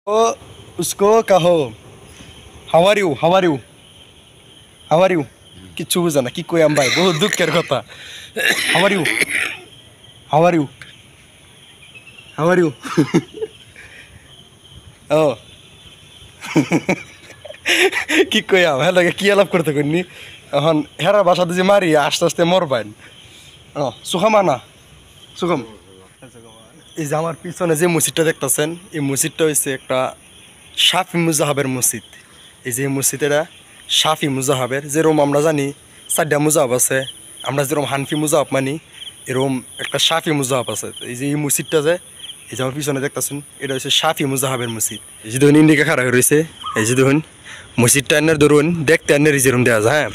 तो उसको कहो how are you how are you how are you किच्छु बुझे ना कि कइम भाई बहुत दुखेर कथा how are you how are you how are you ও কি কইম হ্যাঁ লাগে কি আলাপ করতে কইনি এখন হেরার বাসাতে যে মারি আস্তে আস্তে মরবাইন সুখামা না সুখম এই যে আমার পিছনে যে মসজিদটা দেখতেছেন এই মসজিদটা হচ্ছে একটা শাফি মুজাহাবের মসজিদ। এই যে মসজিদটা শাফি মুজাহাবের, যেরকম আমরা জানি 4টা মুজাহাব আছে, আমরা যেরকম হানফি মুজাহাব মানি এরকম একটা শাফি মুজাহাব আছে। এই যে এই মসজিদটা যে এই যে আমার পিছনে দেখতেছেন এটা হচ্ছে শাফি মুজাহাবের মসজিদ। এই যে ধরুন ইন্ডিকা খারাপ রয়েছে, এই যে ধরুন মসজিদটা এনের ধরুন দেখতে এনের যেরকম দেওয়া যায়। হ্যাঁ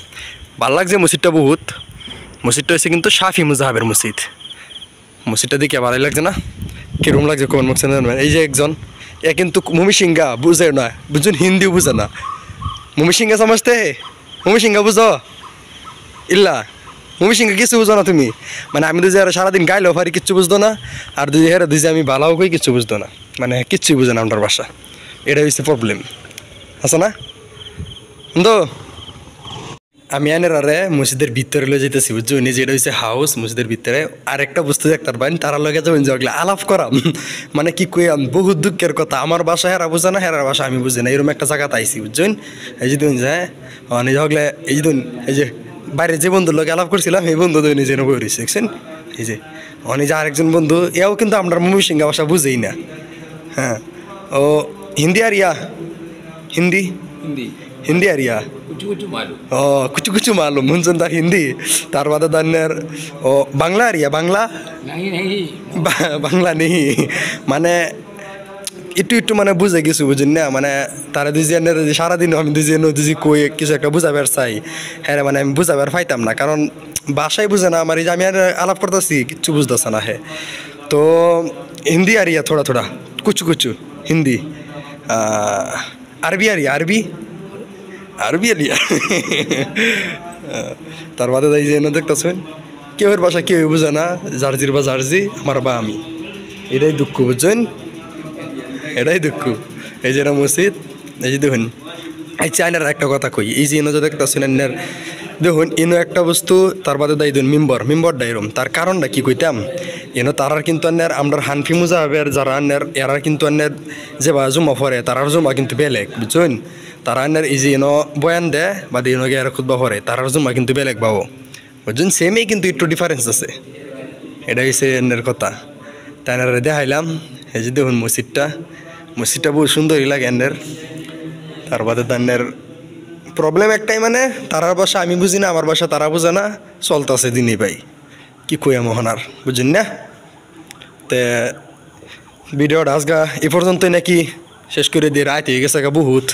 ভাল লাগছে মসজিদটা বহুত। মসজিদটা হচ্ছে কিন্তু শাফি মুজাহাবের মসজিদ। মসজিদটা দেখে ভালোই লাগছে না? কিরকম লাগছে কমেন্ট বক্সে জানাবেন। এই যে একজন এ কিন্তু মুমি সিংহা বুঝে না, বুঝুন হিন্দি বুঝে না। মুমি সিংহা সমঝতে মুমি সিংহা বুঝো ইল্লা মুমি সিংহা কিছু বুঝো না তুমি, মানে আমি দুই সারাদিন গাইলেও পারি কিচ্ছু বুঝতো না, আর দুই হেরে দুই আমি ভালোও কই কিচ্ছু বুঝতো না, মানে কিচ্ছুই বুঝে না আমার বাসা। এটা হচ্ছে প্রবলেম আছে না বন্ধু। আমি আনের আরে মসজিদের ভিতরে লয়ে যেতেছি বুঝছো, নিজে এটা হচ্ছে হাউস মসজিদের ভিতরে। আর একটা বুঝতে দেখতে পারেন তারা লগে যাবেন যে আলাপ করাম, মানে কি কই বহুত দুঃখের কথা। আমার বাসা হেরা বুঝে না, হেরার বাসা আমি বুঝি না, এরকম একটা জায়গাতে আইসি বুঝছেন। এই যে দিন যায় নিজে হগলে এই যে দিন এই যে বাইরে যে বন্ধুর লোক আলাপ করছিলাম এই বন্ধু নিজে বই রয়েছে দেখছেন। এই যে যে আরেকজন বন্ধু এও কিন্তু আমরা মুমি সিংহা ভাষা বুঝেই না। হ্যাঁ ও হিন্দি আর ইয়া হিন্দি হিন্দি হিন্দি আর ইয়া ও কুচু কুচু মালুম শুনছেন তার হিন্দি। তার বাদে দান্নের ও বাংলা আর ইয়া বাংলা বাংলা নেই, মানে একটু একটু মানে বুঝে গেছি বুঝুন না। মানে তারা দুজনের সারাদিন আমি দুজি কই কিছু একটা বুঝাবার চাই, হ্যাঁ মানে আমি বুঝাবার পাইতাম না, কারণ বাসায় বুঝে না আমার। এই যে আমি আর আলাপ করতেছি কিচ্ছু বুঝতেছে না। হ্যাঁ তো হিন্দি আর ইয়া থোড়া থোড়া কুচু কুচু হিন্দি, আরবি আর ইয়া আরবি আরবি আর ইয়া তার বাদে এই যে দেখতেছেন কেউর বাসা কেউ বুঝে না, জার্জির বা জার্জি আমার বা আমি। এটাই দুঃখ বুঝছেন, এটাই দুঃখ। এই যে মসজিদ এই যে দেখুন এই চাইনার একটা কথা কই, এই যে এনে যে দেখতেছেন এনের দেখুন এনো একটা বস্তু। তার বাদে দাই দেখুন মিম্বর ডাইরম, তার কারণটা কি কইতাম এনো তারার কিন্তু এনের আমরা হানফি মুজাহাবের যারা এনের এরা কিন্তু এনের যে বা জুমা পড়ে তারার জুমা কিন্তু বেলেগ বুঝছেন। তারা এনের এই যে এনো বয়ান দেয় বা দিনও গিয়ে আর খুতবা পড়ে তারার জুমা কিন্তু বেলেগ পাবো বুঝছেন, সেমই কিন্তু একটু ডিফারেন্স আছে। এটা হচ্ছে এনের কথা, তাই না দেখাইলাম। এই যে দেখুন মসজিদটা বহু সুন্দরই লাগে এনের। তার বাদে তাদের প্রবলেম একটাই, মানে তারার বাসা আমি বুঝি না, আমার বাসা তারা বুঝে না, চলতেছে দিনই ভাই কি কইয়া মোহনার বুঝুন না। তে ভিডিওটা আজগা এ পর্যন্তই নাকি শেষ করে দিয়ে রাত হয়ে গেছে বহুত।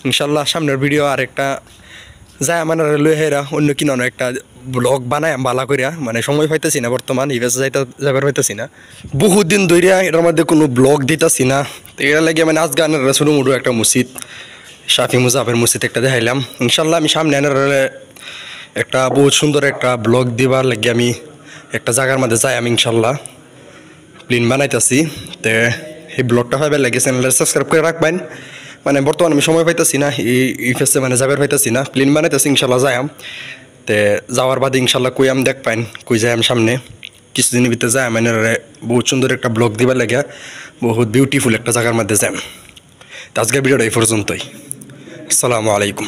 ইনশাল্লাহ সামনের ভিডিও আর একটা যায় আমার লই হেরা অন্য কিনো একটা ব্লগ বানায় বালা করিয়া, মানে সময় পাইতেছি না বর্তমান এই বেসে যাবার পাইতেছি না বহুত দিন ধরিয়া, এটার মধ্যে কোনো ব্লগ দিতেছি না। তো এটা লাগে মানে আজ গানের ছোটো মোটো একটা মসজিদ শাফি মুজাহাবের মসজিদ একটা দেখাইলাম। ইনশাল্লাহ আমি সামনে আনার একটা বহুত সুন্দর একটা ব্লগ দিবার লাগে আমি একটা জায়গার মধ্যে যাই আমি ইনশাল্লাহ প্ল্যান বানাইতেছি। তো এই ব্লগটা ভাবে লাগে চ্যানেলটা সাবস্ক্রাইব করে রাখবেন। মানে বর্তমানে আমি সময় পাইতেছি না এই ফেসে মানে যাবার পাইতেছি না, প্ল্যান বানাইতেছি ইনশাল্লাহ যাইম। তো যাওয়ার বাদে ইনশাল্লাহ কই আমি দেখ পাইন কই যাই আমি সামনে কিছুদিনের ভিতরে যাই মানে বহুত সুন্দর একটা ব্লগ দিবার লাগে, বহুত বিউটিফুল একটা জায়গার মধ্যে যাই। তো আজকের ভিডিওটা এই পর্যন্তই। আসসালামু আলাইকুম।